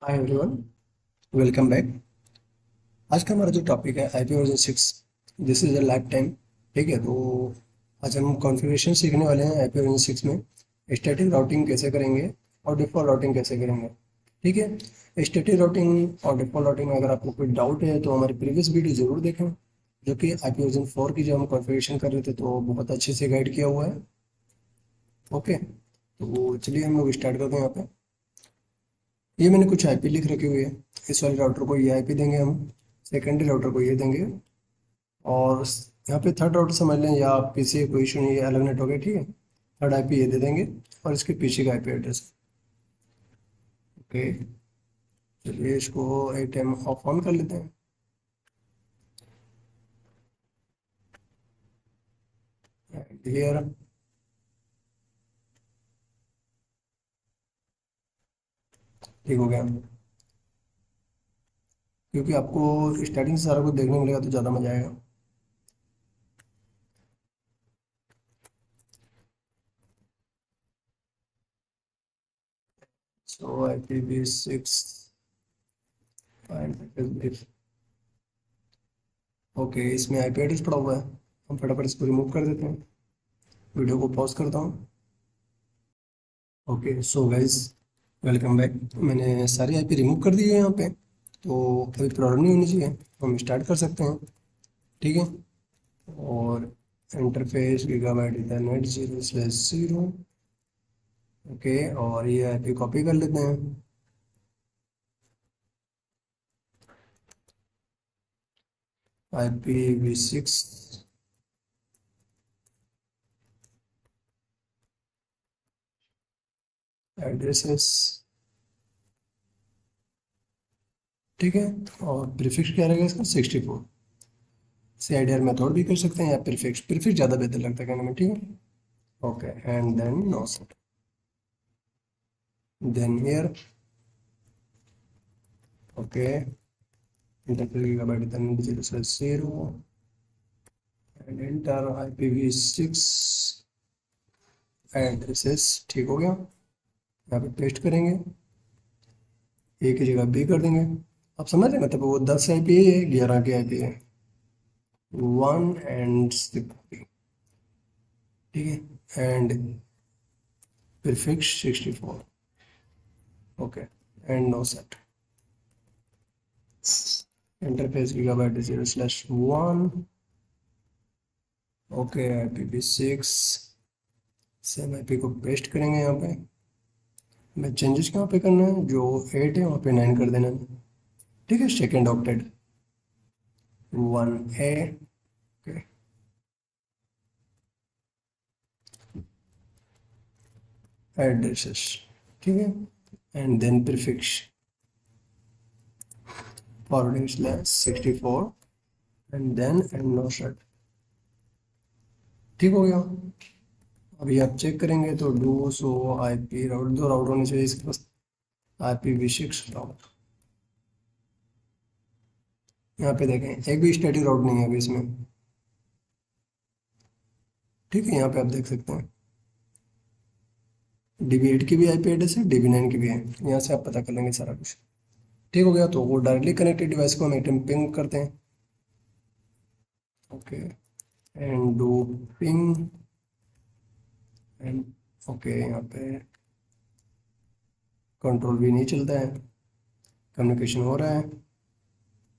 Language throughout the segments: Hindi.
Hi everyone, welcome back. आज का हमारा जो टॉपिक है IP version 6, this is a life time. ठीक है, तो आज हम कॉन्फ़िगरेशन सीखने वाले हैं आईपी वर्जन 6 में। स्टैटिक राउटिंग कैसे करेंगे और डिफ़ॉल्ट राउटिंग कैसे करेंगे। ठीक है, स्टैटिक राउटिंग और डिफ़ॉल्ट राउटिंग में अगर आपको कोई डाउट है तो हमारी प्रीवियस वीडियो ज़रूर देखें, जो कि आईपी वर्जन 4 की जो हम कॉन्फ़िगरेशन कर रहे थे तो बहुत अच्छे से गाइड किया हुआ है। ओके, तो चलिए हम लोग स्टार्ट करते हैं। यहाँ पे ये मैंने कुछ आईपी लिख रखी हुई है। इस वाले राउटर को ये आईपी देंगे हम, सेकेंडरी राउटर को ये देंगे, और यहाँ पे थर्ड राउटर समझ लें, या पीछे कोई इशू नहीं है, अलग नेट हो गया। ठीक है, थर्ड आईपी ये दे देंगे और इसके पीछे का आईपी एड्रेस। ओके, चलिए इसको एक टाइम ऑफ ऑन कर लेते हैं। हियर ठीक हो गया, क्योंकि आपको स्टार्टिंग से सारा कुछ देखने मिलेगा तो ज़्यादा मजा आएगा। सो IPv6 एंड ओके, इसमें आईपी एड्रेस पड़ा हुआ है। हम फटाफट इसको रिमूव कर देते हैं। वीडियो को पॉज करता हूँ। Okay so guys, welcome back. मैंने सारी आईपी रिमूव कर दी है यहाँ पे, तो कोई प्रॉब्लम नहीं होनी चाहिए, हम स्टार्ट कर सकते हैं। ठीक है, और इंटरफेस गीगाबाइट इथरनेट 0/0। ओके, और ये आईपी कॉपी कर लेते हैं। IPv6 addresses. ठीक है, और प्रीफिक्स क्या रहेगा इसका 64। CIDR मेथड भी कर सकते हैं या प्रीफिक्स, प्रीफिक्स ज़्यादा बेहतर लगता है कहने में। ठीक है, okay, and then no set, then here. Okay, interface gigabyte ethernet 0/0 and enter IPv6 addresses. ठीक हो गया, यहाँ पे पेस्ट करेंगे, ए की जगह बी कर देंगे। आप समझ रहे हैं, मतलब वो 10 आईपी है, 11 की आईपी है, 1 एंड 60। ठीक है, and prefix 64। Okay, and no set, interface gigabyte 0/1। Okay, IPv6 same IP को पेस्ट करेंगे यहाँ पे। मैं चेंजेस कहाँ पे करना है, जो 8 है वहाँ पे 9 कर देना है। ठीक है, second octet 1A। Okay, addresses. ठीक है, and then prefix forwarding slash 64 and then and no set. ठीक हो गया। अभी आप चेक करेंगे तो डू सो आईपी राउट, दो राउट होने चाहिए इसके पास। IPv6 राउट, यहाँ पे देखें एक भी स्टैटिक राउट नहीं है अभी इसमें। ठीक है, यहाँ पे आप देख सकते हैं DB8 की भी आईपी एड्रेस है, DB9 की भी है। यहाँ से आप पता कर लेंगे सारा कुछ। ठीक हो गया, तो वो डायरेक्टली कनेक्टेड डिवाइस को हम एटम पिंग करते हैं। Okay, and do ping and okay, यहाँ पे कंट्रोल भी नहीं चलता है, कम्युनिकेशन हो रहा है।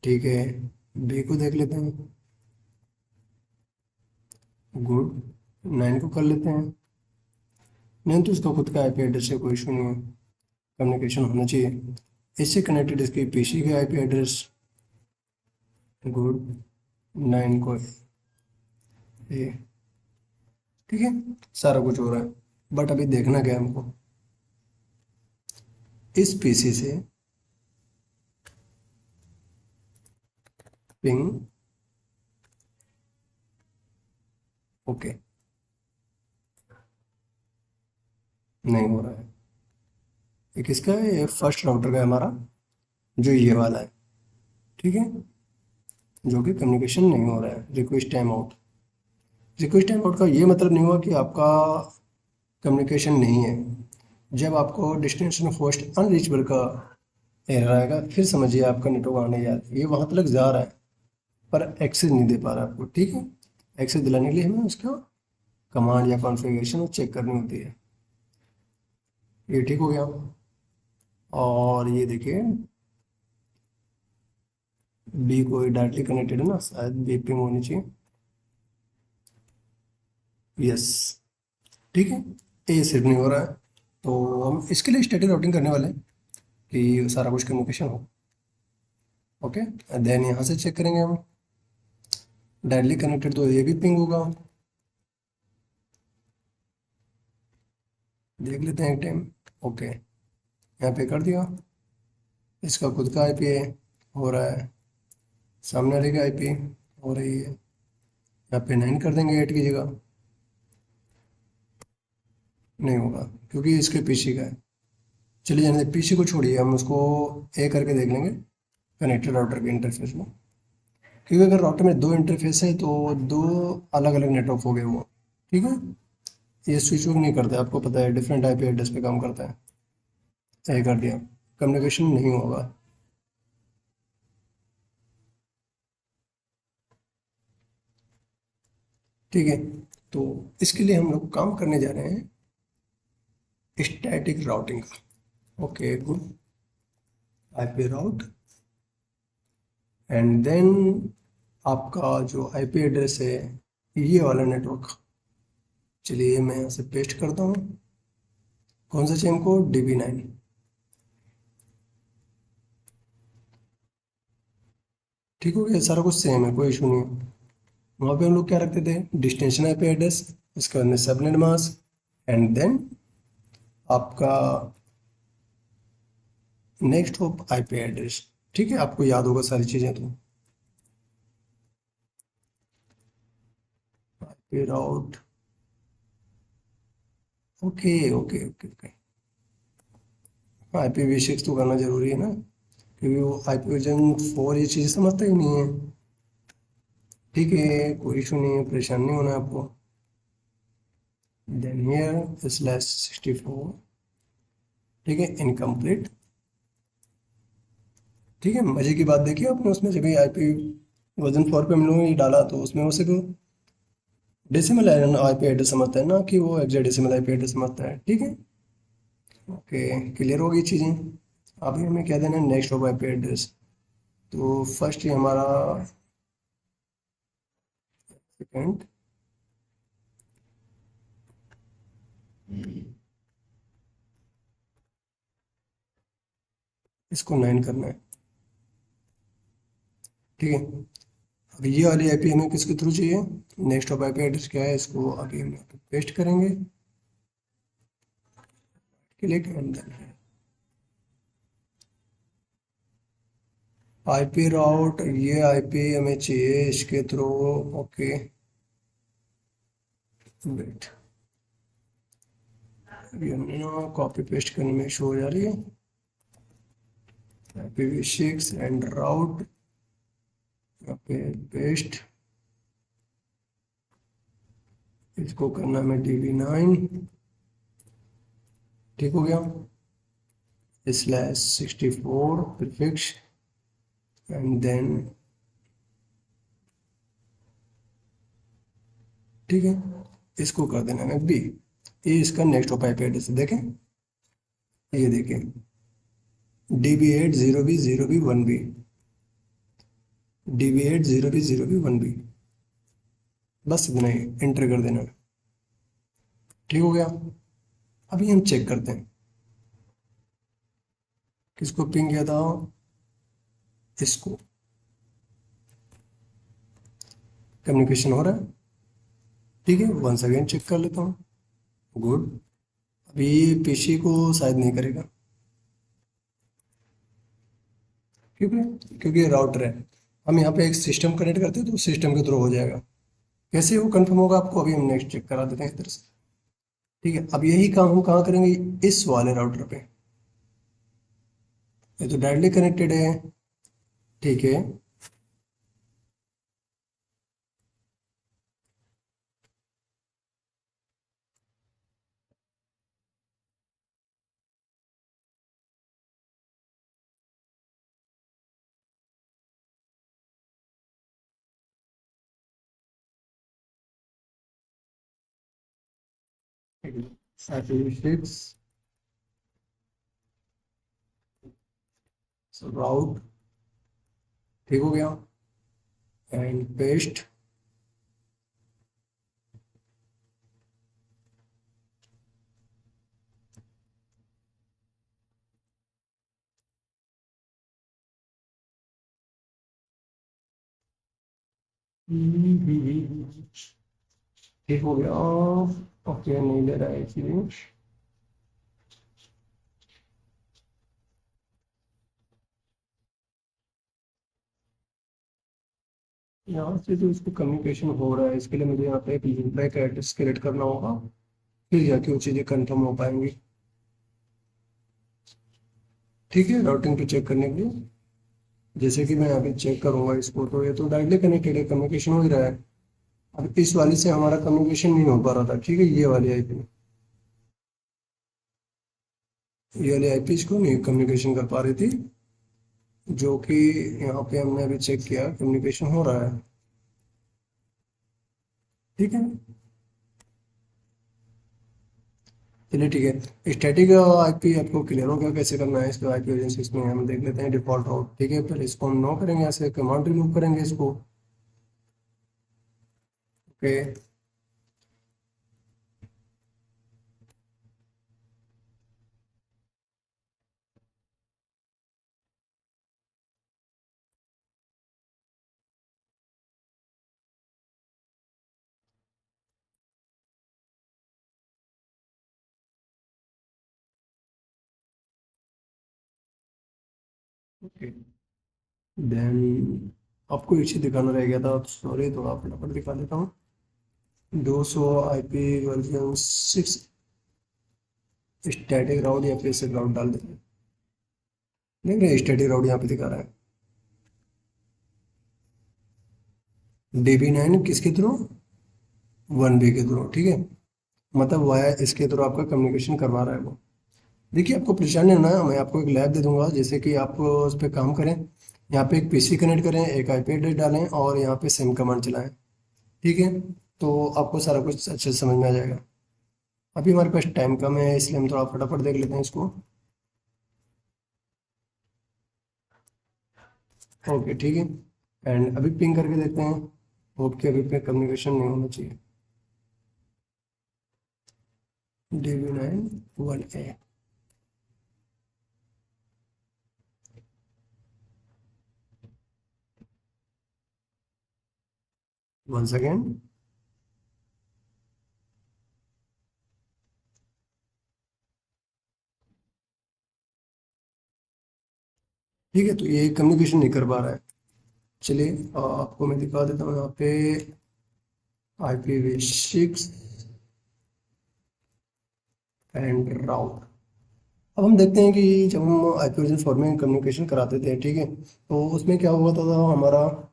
ठीक है, बी को देख लेते हैं। गुड, 9 को कर लेते हैं। नहीं तो इसका खुद का आईपी एड्रेस से कोई इशू नहीं है, कम्युनिकेशन होना चाहिए। इससे कनेक्टेड इसकी पीसी का आईपी एड्रेस। गुड, 9 को ए। ठीक है, सारा कुछ हो रहा है, बट अभी देखना क्या है हमको, इस पीसी से पिंग। ओके, नहीं हो रहा है। ये किसका है, ये फर्स्ट राउटर का है हमारा, जो ये वाला है। ठीक है, जो कि कम्युनिकेशन नहीं हो रहा है। Request time out, request time out का ये मतलब नहीं हुआ कि आपका कम्युनिकेशन नहीं है। जब आपको डेस्टिनेशन होस्ट अनरीचेबल का एरर आएगा, फिर समझिए आपका नेटवर्क आने जा रहा है, ये वहाँ तक जा रहा है पर एक्सेस नहीं दे पा रहा आपको। ठीक है, एक्सेस दिलाने के लिए हमें उसका कमांड या कॉन्फ़िगरेशन चेक करनी होती है। ये ठीक हो गया। और ये देखिए बी को डायरेक्टली कनेक्टेड है ना, शायद बी पिंग होनी चाहिए। यस, ठीक है, ए सिर्फ नहीं हो रहा है, तो हम इसके लिए स्टैटिक राउटिंग करने वाले हैं कि सारा कुछ कम्युनिकेशन हो। ओके, देन यहाँ से चेक करेंगे हम, डायरेक्टली कनेक्टेड तो ये भी पिंग होगा। देख लेते हैं एक टाइम। ओके, यहाँ पे कर दिया, इसका खुद का आईपी है, हो रहा है, सामने वाले की आईपी हो रही है। यहाँ पे 9 कर देंगे 8 की जगह, नहीं होगा क्योंकि इसके पीछे का है। चलिए जाने पीछे को छोड़िए, हम उसको ए करके देख लेंगे कनेक्टर राउटर के इंटरफेस में। क्योंकि अगर राउटर में दो इंटरफेस है तो दो अलग अलग नेटवर्क हो गए वो। ठीक है, ये स्विच वर्क नहीं करता है, आपको पता है, डिफरेंट आईपी एड्रेस पे काम करता है। सही कर दिया, कम्युनिकेशन नहीं होगा। ठीक है, तो इसके लिए हम लोग काम करने जा रहे हैं स्टैटिक राउटिंग का। Okay good, IP route and then आपका जो आईपी एड्रेस है ये वाला नेटवर्क, चलिए मैं यहाँ से पेस्ट करता हूँ। कौन सा चाहिए हमको, DB9। ठीक हो गया, सारा कुछ सेम है, कोई इशू नहीं है। वहाँ पे हम लोग क्या रखते थे, डेस्टिनेशन आईपी एड्रेस, उसके बाद में सबनेट मास्क एंड देन आपका नेक्स्ट होप आईपी एड्रेस। ठीक है, आपको याद होगा सारी चीज़ें तो। IP route, okay okay okay okay. IPv6 तो करना जरूरी है ना, क्योंकि वो IPv4 ये चीज़ समझता ही नहीं है। ठीक है, कोई इशू नहीं है, परेशान नहीं होना है आपको। देन हियर /64, ठीक है, इनकम्प्लीट। ठीक है, मजे की बात देखिए आपने उसमें जब IPv4 पे हम लोगों ने ये डाला तो उसमें वो सिर्फ डेसिमल आईपी एड्रेस समझता है ना कि वो हेक्साडेसिमल आईपी एड्रेस समझता है। ठीक है, ओके, क्लियर हो गई चीज़ें। अभी हमें क्या देना है, नेक्स्ट होगा आईपी एड्रेस। तो फर्स्ट ही हमारा, सेकेंड, इसको 9 करना है। ठीक है, अब ये वाली आईपी हमें किसके थ्रू चाहिए, नेक्स्ट ऑफ आईपी एड्रेस क्या है, इसको अभी हम यहाँ पे पेस्ट करेंगे, click and then IP route, ये आईपी हमें चाहिए इसके थ्रू। ओके वेट, ये हमने ना कॉपी पेस्ट करने में शो हो जा रही है, IPv6 एंड राउट, यहाँ पे पेस्ट, इसको करना है DB9। ठीक हो गया, /64 प्रीफिक्स एंड देन, ठीक है, इसको कर देना है B। ये इसका नेक्स्ट ऑफ आईपी एड्रेस है, देखें, ये देखें, DB80B0B1B, DB80B0B1B, बस इतना ही, एंटर कर देना। ठीक हो गया, अभी हम चेक करते हैं किसको पिंग किया था, इसको। कम्युनिकेशन हो रहा है, ठीक है, वंस अगेन चेक कर लेता हूँ। गुड, अभी पीसी को शायद नहीं करेगा, क्योंकि क्योंकि ये राउटर है, हम यहाँ पे एक सिस्टम कनेक्ट करते हैं तो सिस्टम के थ्रू हो जाएगा। कैसे वो कंफर्म होगा आपको, अभी हम नेक्स्ट चेक करा देते हैं इधर से। ठीक है, अब यही काम हम कहाँ करेंगे, इस वाले राउटर पे, ये तो डायरेक्टली कनेक्टेड है। ठीक है, IPv6 राउट, ठीक हो गया, एंड पेस्ट। ठीक हो गया। ओके, नहीं ले रहा है इसलिए यहाँ से जो इसको कम्युनिकेशन हो रहा है, इसके लिए मुझे यहाँ पे एक लूपबैक एड्रेस क्रिएट करना होगा, फिर जाके वो चीज़ें कंफर्म हो पाएंगी। ठीक है, राउटिंग पे चेक करने के लिए जैसे कि मैं अभी चेक करूंगा इसको, तो ये तो डायरेक्टली कनेक्टेड है, कम्युनिकेशन हो ही रहा है। अब इस वाली से हमारा कम्युनिकेशन नहीं हो पा रहा था, ठीक है, ये वाली आईपी, ये वाली आईपी इसको नहीं कम्युनिकेशन कर पा रही थी, जो कि यहाँ पे हमने अभी चेक किया कम्युनिकेशन हो रहा है। ठीक है, चलिए ठीक है। स्टैटिक आईपी आपको क्लियर हो गया कैसे करना है इसको, आईपी एजेंसी इसमें हम देख लेते हैं डिफॉल्ट राउट। ठीक है, पहले इसको हम नो करेंगे, ऐसे कमांड रिमूव करेंगे इसको। ओके, ओके, देन आपको एक चीज दिखाना रह गया था, सॉरी, थोड़ा फटाफट दिखा देता हूँ। 200 आईपी वर्जन 6 स्टैटिक राउट या फिर से राउट डाल देते हैं। देख रहे हैं स्टैटिक राउट यहाँ पे दिखा रहा है, DB9 किसके थ्रू, 1B के थ्रू। ठीक है, मतलब वाया इसके थ्रू आपका कम्युनिकेशन करवा रहा है वो। देखिए, आपको परेशान नहीं होना है, मैं आपको एक लैब दे दूंगा, जैसे कि आप उस पर काम करें। यहाँ पे एक पीसी कनेक्ट करें, एक आईपी एड्रेस डालें और यहाँ पे सिम कमांड चलाएं। ठीक है, तो आपको सारा कुछ अच्छे से समझ में आ जाएगा। अभी हमारे पास टाइम कम है, इसलिए हम थोड़ा फटाफट देख लेते हैं इसको। ओके, ठीक है, एंड अभी पिंग करके देखते हैं। ओके, अभी पे कम्युनिकेशन नहीं होना चाहिए। DB9 1A। 1 सेकेंड। ठीक है, तो ये कम्युनिकेशन नहीं कर पा रहा है। चलिए, आपको मैं दिखा देता हूँ यहाँ पे IPv6 एंड राउट। अब हम देखते हैं कि जब हम IPv4 में कम्युनिकेशन कराते थे, ठीक है, तो उसमें क्या हुआ था हमारा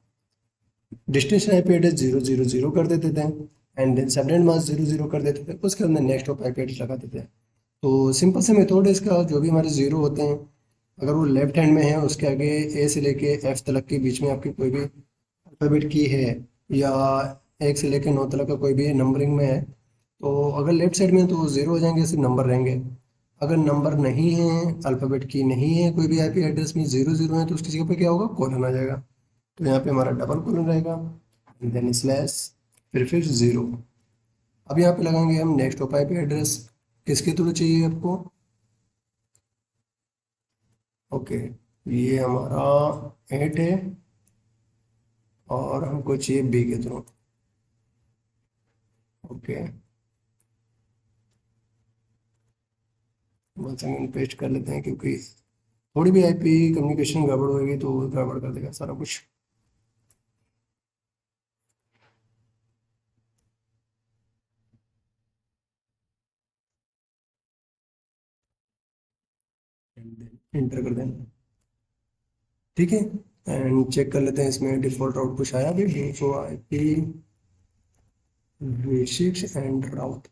डेस्टिनेशन आईपी एड्रेस 000 कर देते थे, एंड देन सबनेट मास्क 0 0 कर देते थे, उसके अंदर नेक्स्ट ऑफ आईपी एड्रेस लगाते थे। तो सिंपल से मेथड है इसका, जो भी हमारे जीरो होते हैं, अगर वो लेफ्ट हैंड में है, उसके आगे ए से लेके एफ तक के बीच में आपकी कोई भी अल्फ़ाबेट की है, या 1 से लेके 9 तक का कोई भी नंबरिंग में है, तो अगर लेफ्ट साइड में है तो वो जीरो हो जाएंगे, सिर्फ नंबर रहेंगे। अगर नंबर नहीं है, अल्फ़ाबेट की नहीं है, कोई भी आईपी एड्रेस में 0 0 है, तो उसकी जगह पे क्या होगा, कॉलन आ जाएगा। तो यहाँ पे हमारा डबल कॉलन रहेगा, देन स्लैश, फिर जीरो। अब यहाँ पे लगाएंगे हम नेक्स्ट ऑफ आईपी एड्रेस, किसके थ्रू चाहिए आपको। ओके, ये हमारा 8 है और हमको चाहिए बी के थ्रू। ओके, 1 सेकेंड पेस्ट कर लेते हैं, क्योंकि थोड़ी भी आईपी कम्युनिकेशन गड़बड़ होगी तो गड़बड़ कर देगा सारा कुछ। एंटर कर देना, ठीक है, एंड चेक कर लेते हैं इसमें डिफॉल्ट राउट कुछ आया भी, 200 IPv6 and route.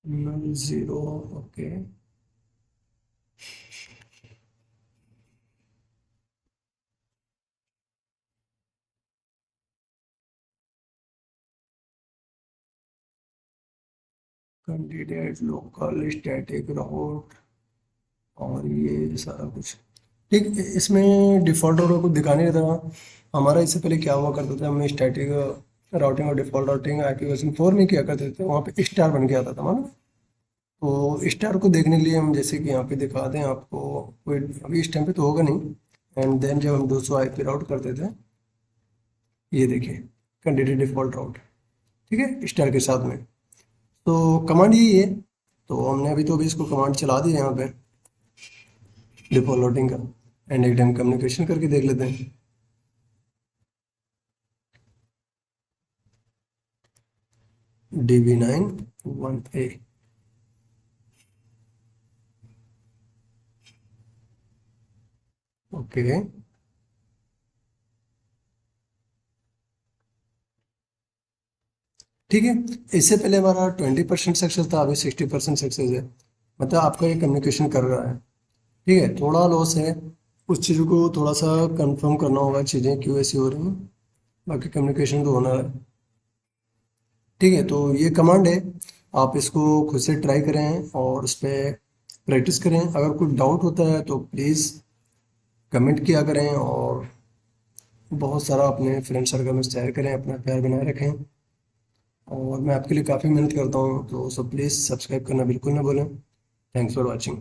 0। Okay, candidate local static route और ये सारा कुछ ठीक। इसमें डिफ़ॉल्ट राउटर कुछ दिखा नहीं रहा। हमारा इससे पहले क्या हुआ करता था, हम स्टैटिक राउटिंग और डिफ़ॉल्ट राउटिंग आईपी वर्जन 4 में किया करते थे, वहाँ पे स्टार बन के आता था मानो। तो स्टार को देखने के लिए हम जैसे कि यहाँ पे दिखा दें आपको, कोई अभी इस टाइम पे तो होगा नहीं। एंड देन जब हम 200 आईपी राउट करते थे, ये देखिए कैंडिडेट डिफ़ॉल्ट राउट, ठीक है, स्टार के साथ में। तो कमांड यही है। तो हमने अभी इसको कमांड चला दिया यहाँ पे डिफ़ॉल्ट राउटिंग का। एंड एक टाइम कम्युनिकेशन करके देख लेते हैं। DB9 1A। ओके, ठीक है। इससे पहले हमारा 20% सक्सेस था, अभी 60% सक्सेस है। मतलब आपका ये कम्युनिकेशन कर रहा है, ठीक है। थोड़ा लॉस है, उस चीज़ को थोड़ा सा कंफर्म करना होगा, चीज़ें क्यों ऐसी हो रही हैं। बाकी कम्युनिकेशन तो होना है, ठीक है। तो ये कमांड है, आप इसको खुद से ट्राई करें और उस पर प्रैक्टिस करें। अगर कोई डाउट होता है तो प्लीज़ कमेंट किया करें, और बहुत सारा अपने फ्रेंड सर्कल में शेयर करें, अपना प्यार बनाए रखें। और मैं आपके लिए काफ़ी मेहनत करता हूँ, तो सब प्लीज़ सब्सक्राइब करना बिल्कुल ना भूलें। Thanks for watching.